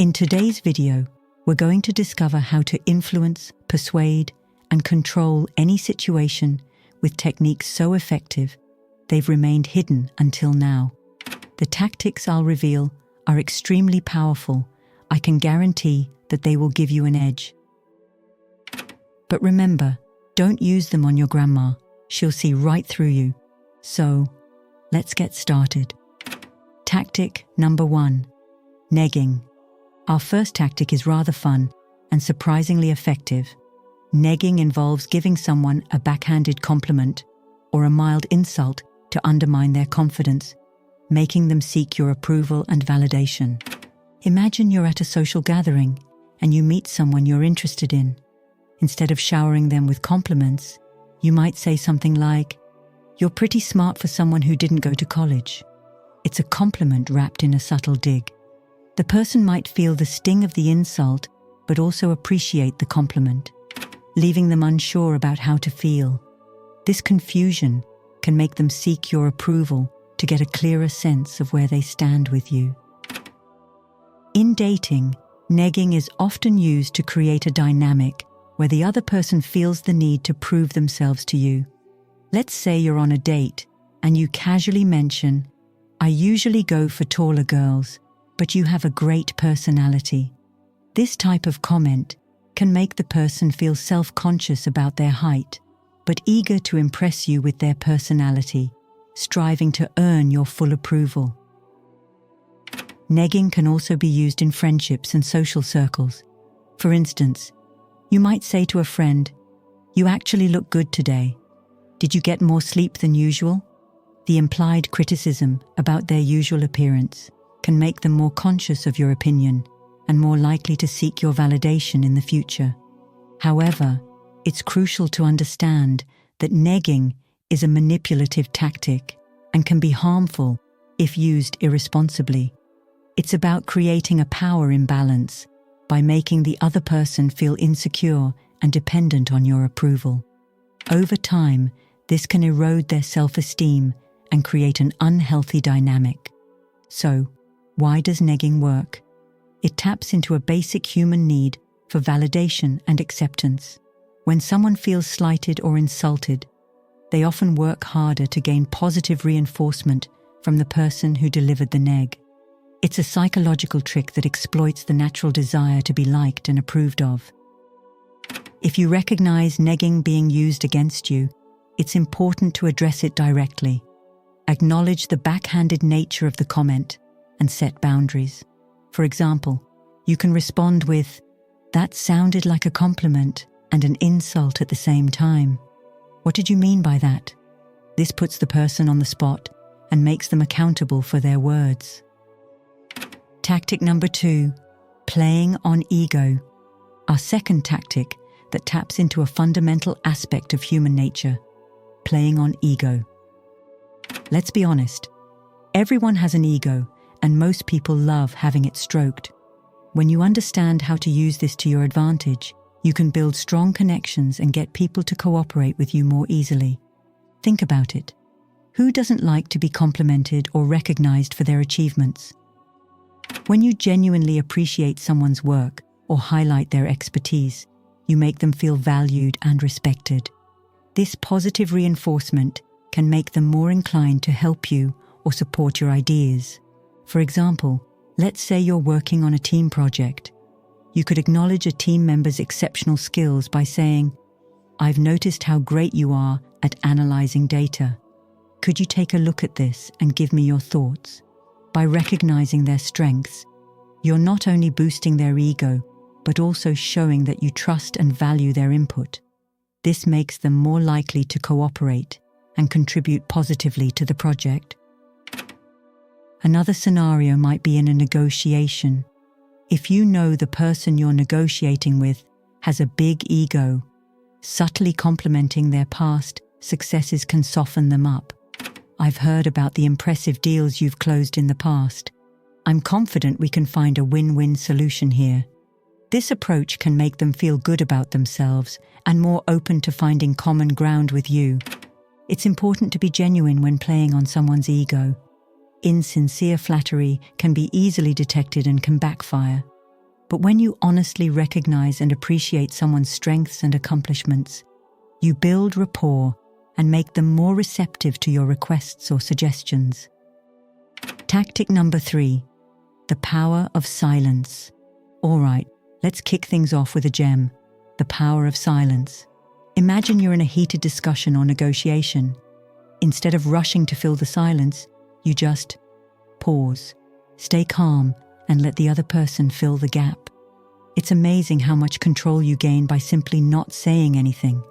In today's video, we're going to discover how to influence, persuade, and control any situation with techniques so effective they've remained hidden until now. The tactics I'll reveal are extremely powerful. I can guarantee that they will give you an edge. But remember, don't use them on your grandma. She'll see right through you. So, let's get started. Tactic number 1. Negging. Our first tactic is rather fun and surprisingly effective. Negging involves giving someone a backhanded compliment or a mild insult to undermine their confidence, making them seek your approval and validation. Imagine you're at a social gathering and you meet someone you're interested in. Instead of showering them with compliments, you might say something like, "You're pretty smart for someone who didn't go to college." It's a compliment wrapped in a subtle dig. The person might feel the sting of the insult, but also appreciate the compliment, leaving them unsure about how to feel. This confusion can make them seek your approval to get a clearer sense of where they stand with you. In dating, negging is often used to create a dynamic where the other person feels the need to prove themselves to you. Let's say you're on a date and you casually mention, "I usually go for taller girls, but you have a great personality." This type of comment can make the person feel self-conscious about their height, but eager to impress you with their personality, striving to earn your full approval. Negging can also be used in friendships and social circles. For instance, you might say to a friend, "You actually look good today. Did you get more sleep than usual?" The implied criticism about their usual appearance can make them more conscious of your opinion and more likely to seek your validation in the future. However, it's crucial to understand that negging is a manipulative tactic and can be harmful if used irresponsibly. It's about creating a power imbalance by making the other person feel insecure and dependent on your approval. Over time, this can erode their self-esteem and create an unhealthy dynamic. So, why does negging work? It taps into a basic human need for validation and acceptance. When someone feels slighted or insulted, they often work harder to gain positive reinforcement from the person who delivered the neg. It's a psychological trick that exploits the natural desire to be liked and approved of. If you recognize negging being used against you, it's important to address it directly. Acknowledge the backhanded nature of the comment and set boundaries. For example, you can respond with, "That sounded like a compliment and an insult at the same time. What did you mean by that?" This puts the person on the spot and makes them accountable for their words. Tactic number 2, playing on ego. Our second tactic that taps into a fundamental aspect of human nature, playing on ego. Let's be honest, everyone has an ego, and most people love having it stroked. When you understand how to use this to your advantage, you can build strong connections and get people to cooperate with you more easily. Think about it. Who doesn't like to be complimented or recognized for their achievements? When you genuinely appreciate someone's work or highlight their expertise, you make them feel valued and respected. This positive reinforcement can make them more inclined to help you or support your ideas. For example, let's say you're working on a team project. You could acknowledge a team member's exceptional skills by saying, "I've noticed how great you are at analyzing data. Could you take a look at this and give me your thoughts?" By recognizing their strengths, you're not only boosting their ego, but also showing that you trust and value their input. This makes them more likely to cooperate and contribute positively to the project. Another scenario might be in a negotiation. If you know the person you're negotiating with has a big ego, subtly complimenting their past successes can soften them up. "I've heard about the impressive deals you've closed in the past. I'm confident we can find a win-win solution here." This approach can make them feel good about themselves and more open to finding common ground with you. It's important to be genuine when playing on someone's ego. Insincere flattery can be easily detected and can backfire. But when you honestly recognize and appreciate someone's strengths and accomplishments, you build rapport and make them more receptive to your requests or suggestions. Tactic number 3, the power of silence. All right, let's kick things off with a gem, the power of silence. Imagine you're in a heated discussion or negotiation. Instead of rushing to fill the silence, you just pause, stay calm, and let the other person fill the gap. It's amazing how much control you gain by simply not saying anything.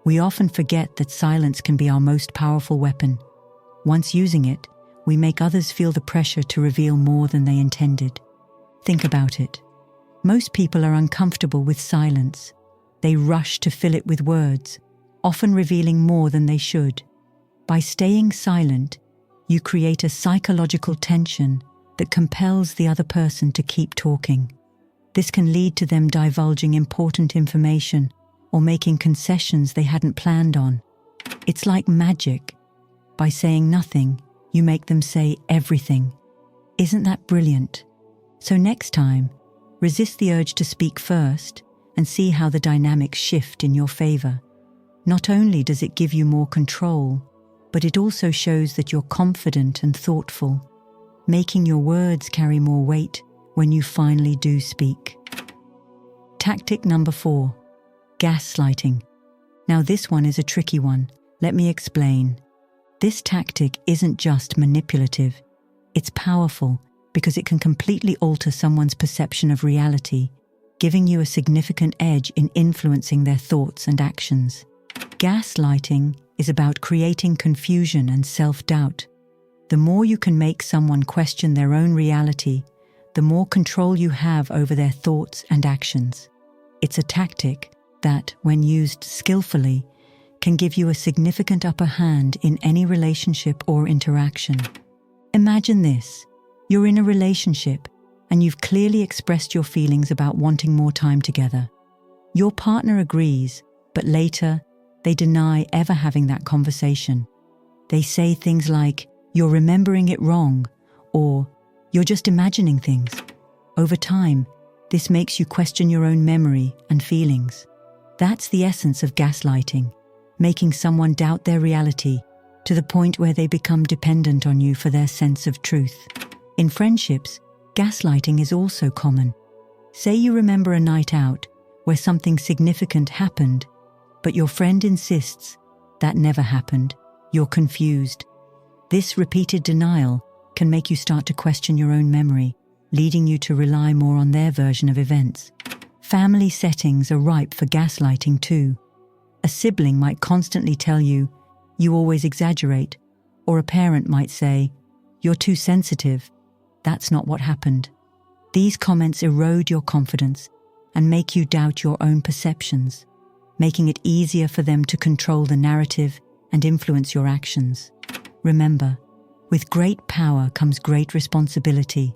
We often forget that silence can be our most powerful weapon. Once using it, we make others feel the pressure to reveal more than they intended. Think about it. Most people are uncomfortable with silence. They rush to fill it with words, often revealing more than they should. By staying silent, you create a psychological tension that compels the other person to keep talking. This can lead to them divulging important information or making concessions they hadn't planned on. It's like magic. By saying nothing, you make them say everything. Isn't that brilliant? So next time, resist the urge to speak first and see how the dynamics shift in your favor. Not only does it give you more control, but it also shows that you're confident and thoughtful, making your words carry more weight when you finally do speak. Tactic number 4, gaslighting. Now this one is a tricky one. Let me explain. This tactic isn't just manipulative. It's powerful because it can completely alter someone's perception of reality, giving you a significant edge in influencing their thoughts and actions. Gaslighting is about creating confusion and self-doubt. The more you can make someone question their own reality, the more control you have over their thoughts and actions. It's a tactic that, when used skillfully, can give you a significant upper hand in any relationship or interaction. Imagine this. You're in a relationship and you've clearly expressed your feelings about wanting more time together. Your partner agrees, but later they deny ever having that conversation. They say things like, "You're remembering it wrong," or "You're just imagining things." Over time, this makes you question your own memory and feelings. That's the essence of gaslighting, making someone doubt their reality to the point where they become dependent on you for their sense of truth. In friendships, gaslighting is also common. Say you remember a night out where something significant happened, but your friend insists that never happened. You're confused. This repeated denial can make you start to question your own memory, leading you to rely more on their version of events. Family settings are ripe for gaslighting too. A sibling might constantly tell you, "You always exaggerate," or a parent might say, "You're too sensitive. That's not what happened." These comments erode your confidence and make you doubt your own perceptions, making it easier for them to control the narrative and influence your actions. Remember, with great power comes great responsibility.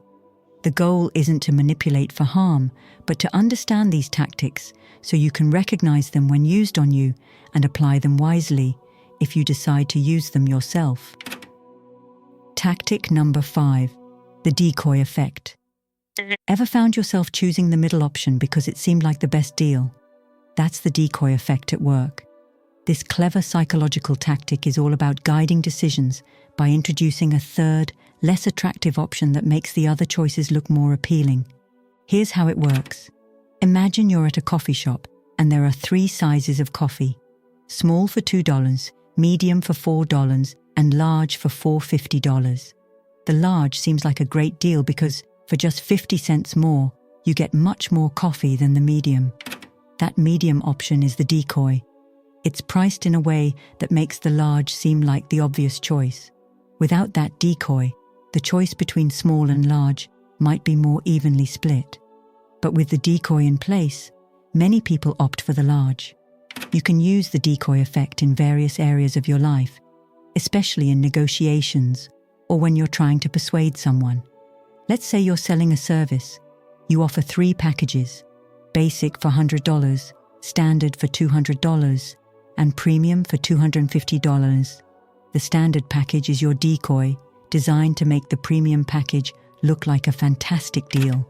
The goal isn't to manipulate for harm, but to understand these tactics so you can recognize them when used on you and apply them wisely if you decide to use them yourself. Tactic number 5, the decoy effect. Ever found yourself choosing the middle option because it seemed like the best deal? That's the decoy effect at work. This clever psychological tactic is all about guiding decisions by introducing a third, less attractive option that makes the other choices look more appealing. Here's how it works. Imagine you're at a coffee shop and there are 3 sizes of coffee: small for $2, medium for $4, and large for $4.50. The large seems like a great deal because for just 50 cents more, you get much more coffee than the medium. That medium option is the decoy. It's priced in a way that makes the large seem like the obvious choice. Without that decoy, the choice between small and large might be more evenly split. But with the decoy in place, many people opt for the large. You can use the decoy effect in various areas of your life, especially in negotiations or when you're trying to persuade someone. Let's say you're selling a service. You offer 3 packages: basic for $100, standard for $200, and premium for $250. The standard package is your decoy, designed to make the premium package look like a fantastic deal.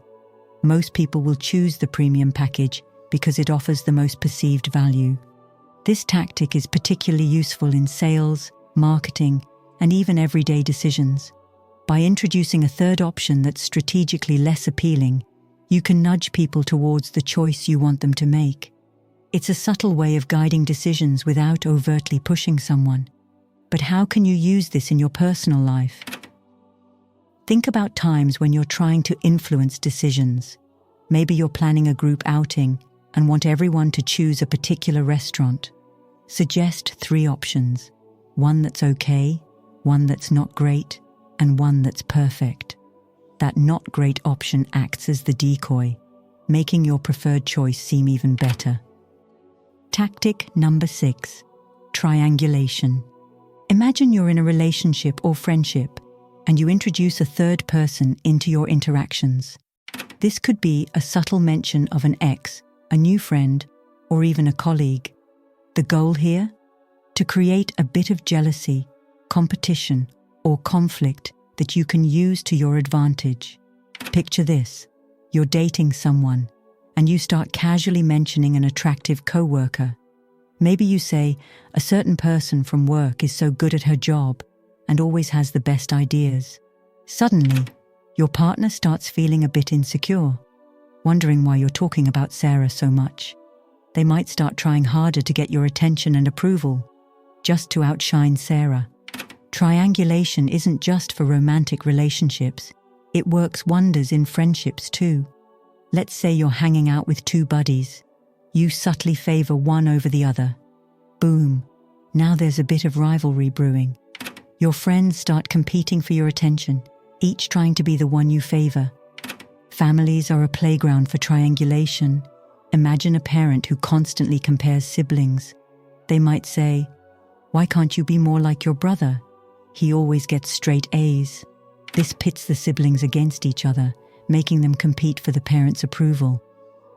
Most people will choose the premium package because it offers the most perceived value. This tactic is particularly useful in sales, marketing, and even everyday decisions. By introducing a third option that's strategically less appealing, you can nudge people towards the choice you want them to make. It's a subtle way of guiding decisions without overtly pushing someone. But how can you use this in your personal life? Think about times when you're trying to influence decisions. Maybe you're planning a group outing and want everyone to choose a particular restaurant. Suggest 3 options: one that's okay, one that's not great, and one that's perfect. That not great option acts as the decoy, making your preferred choice seem even better. Tactic number 6, triangulation. Imagine you're in a relationship or friendship, and you introduce a third person into your interactions. This could be a subtle mention of an ex, a new friend, or even a colleague. The goal here? To create a bit of jealousy, competition, or conflict that you can use to your advantage. Picture this: you're dating someone, and you start casually mentioning an attractive coworker. Maybe you say, a certain person from work is so good at her job and always has the best ideas. Suddenly, your partner starts feeling a bit insecure, wondering why you're talking about Sarah so much. They might start trying harder to get your attention and approval, just to outshine Sarah. Triangulation isn't just for romantic relationships. It works wonders in friendships too. Let's say you're hanging out with 2 buddies. You subtly favor one over the other. Boom! Now there's a bit of rivalry brewing. Your friends start competing for your attention, each trying to be the one you favor. Families are a playground for triangulation. Imagine a parent who constantly compares siblings. They might say, "Why can't you be more like your brother? He always gets straight A's." This pits the siblings against each other, making them compete for the parent's approval.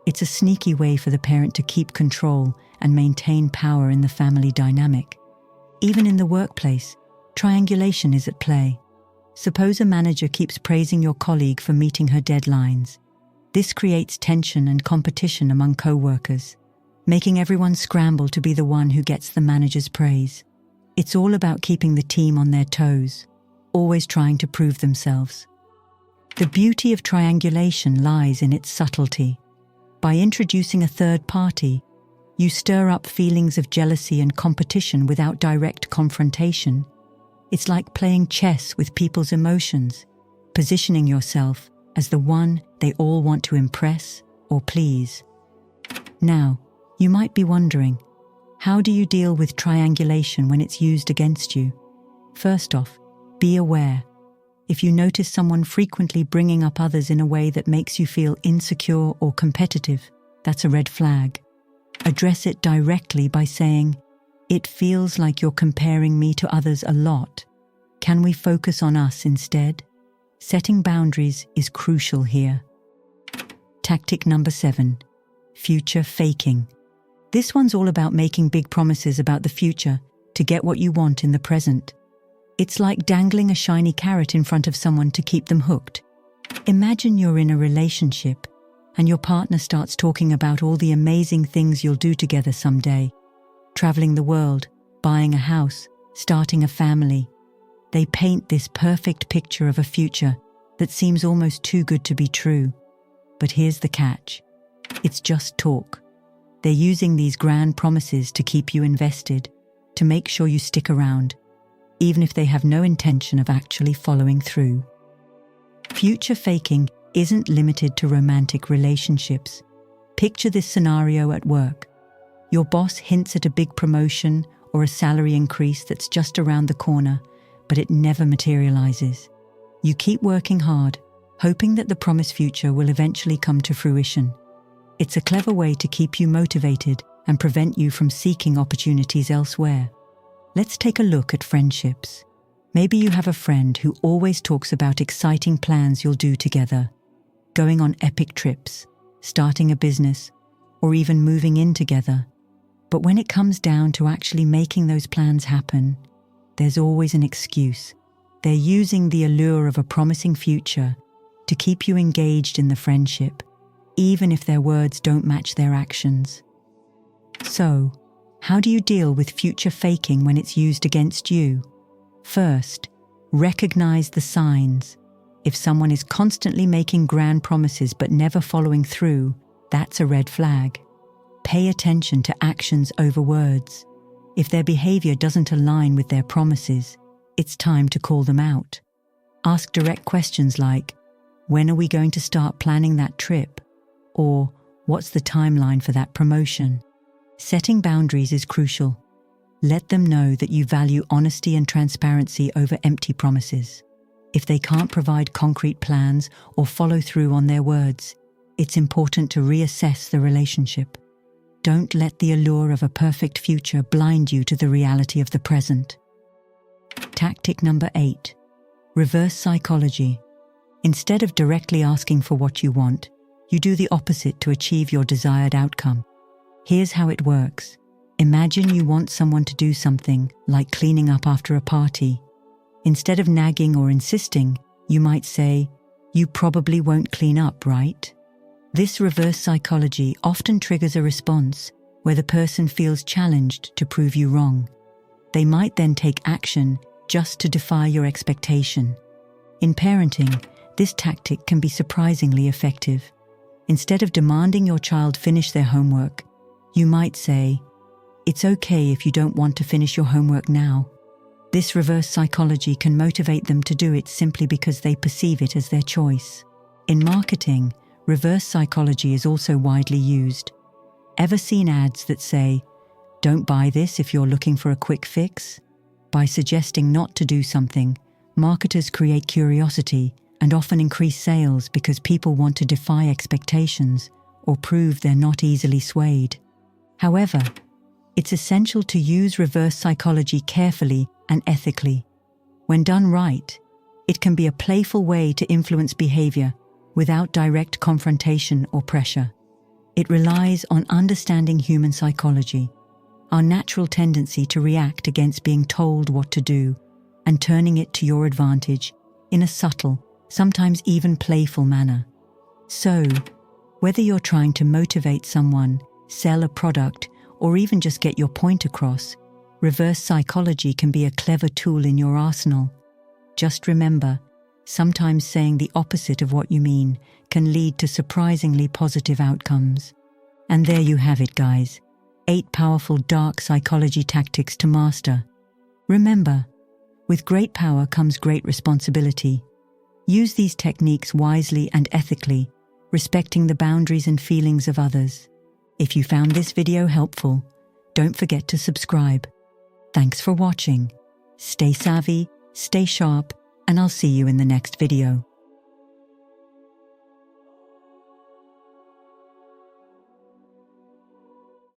It's a sneaky way for the parent to keep control and maintain power in the family dynamic. Even in the workplace, triangulation is at play. Suppose a manager keeps praising your colleague for meeting her deadlines. This creates tension and competition among co-workers, making everyone scramble to be the one who gets the manager's praise. It's all about keeping the team on their toes, always trying to prove themselves. The beauty of triangulation lies in its subtlety. By introducing a third party, you stir up feelings of jealousy and competition without direct confrontation. It's like playing chess with people's emotions, positioning yourself as the one they all want to impress or please. Now, you might be wondering, how do you deal with triangulation when it's used against you? First off, be aware. If you notice someone frequently bringing up others in a way that makes you feel insecure or competitive, that's a red flag. Address it directly by saying, "It feels like you're comparing me to others a lot. Can we focus on us instead?" Setting boundaries is crucial here. Tactic number 7, future faking. This one's all about making big promises about the future to get what you want in the present. It's like dangling a shiny carrot in front of someone to keep them hooked. Imagine you're in a relationship and your partner starts talking about all the amazing things you'll do together someday. Traveling the world, buying a house, starting a family. They paint this perfect picture of a future that seems almost too good to be true. But here's the catch. It's just talk. They're using these grand promises to keep you invested, to make sure you stick around, even if they have no intention of actually following through. Future faking isn't limited to romantic relationships. Picture this scenario at work. Your boss hints at a big promotion or a salary increase that's just around the corner, but it never materializes. You keep working hard, hoping that the promised future will eventually come to fruition. It's a clever way to keep you motivated and prevent you from seeking opportunities elsewhere. Let's take a look at friendships. Maybe you have a friend who always talks about exciting plans you'll do together, going on epic trips, starting a business, or even moving in together. But when it comes down to actually making those plans happen, there's always an excuse. They're using the allure of a promising future to keep you engaged in the friendship, even if their words don't match their actions. So, how do you deal with future faking when it's used against you? First, recognize the signs. If someone is constantly making grand promises but never following through, that's a red flag. Pay attention to actions over words. If their behavior doesn't align with their promises, it's time to call them out. Ask direct questions like, when are we going to start planning that trip? Or, what's the timeline for that promotion? Setting boundaries is crucial. Let them know that you value honesty and transparency over empty promises. If they can't provide concrete plans or follow through on their words, it's important to reassess the relationship. Don't let the allure of a perfect future blind you to the reality of the present. Tactic number 8. Reverse psychology. Instead of directly asking for what you want, you do the opposite to achieve your desired outcome. Here's how it works. Imagine you want someone to do something, like cleaning up after a party. Instead of nagging or insisting, you might say, "You probably won't clean up, right?" This reverse psychology often triggers a response where the person feels challenged to prove you wrong. They might then take action just to defy your expectation. In parenting, this tactic can be surprisingly effective. Instead of demanding your child finish their homework, you might say, "It's okay if you don't want to finish your homework now." This reverse psychology can motivate them to do it simply because they perceive it as their choice. In marketing, reverse psychology is also widely used. Ever seen ads that say, "Don't buy this if you're looking for a quick fix"? By suggesting not to do something, marketers create curiosity and often increase sales because people want to defy expectations or prove they're not easily swayed. However, it's essential to use reverse psychology carefully and ethically. When done right, it can be a playful way to influence behavior without direct confrontation or pressure. It relies on understanding human psychology, our natural tendency to react against being told what to do, and turning it to your advantage in a subtle, sometimes even playful manner. So, whether you're trying to motivate someone, sell a product, or even just get your point across, reverse psychology can be a clever tool in your arsenal. Just remember, sometimes saying the opposite of what you mean can lead to surprisingly positive outcomes. And there you have it, guys. 8 powerful dark psychology tactics to master. Remember, with great power comes great responsibility. Use these techniques wisely and ethically, respecting the boundaries and feelings of others. If you found this video helpful, don't forget to subscribe. Thanks for watching. Stay savvy, stay sharp, and I'll see you in the next video.